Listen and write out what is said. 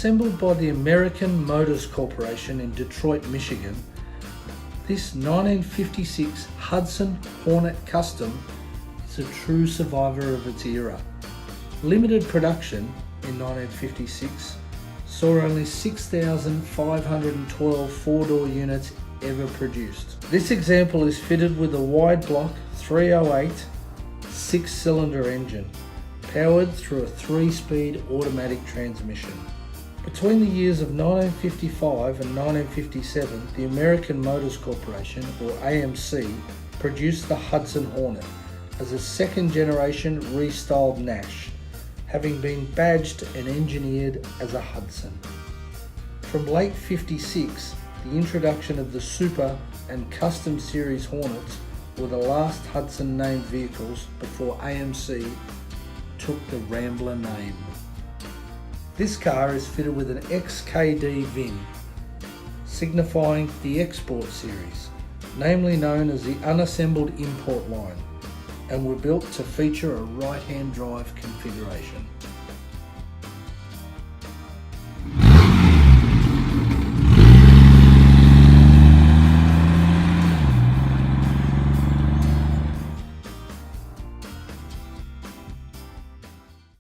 Assembled by the American Motors Corporation in Detroit, Michigan, this 1956 Hudson Hornet Custom is a true survivor of its era. Limited production in 1956 saw only 6,512 four-door units ever produced. This example is fitted with a wide block 308 6-cylinder engine, powered through a 3-speed automatic transmission. Between the years of 1955 and 1957, the American Motors Corporation, or AMC, produced the Hudson Hornet as a second-generation restyled Nash, having been badged and engineered as a Hudson. From late 56, the introduction of the Super and Custom Series Hornets were the last Hudson named vehicles before AMC took the Rambler name. This car is fitted with an XKD VIN, signifying the Export Series, namely known as the Unassembled Import Line, and were built to feature a right-hand drive configuration.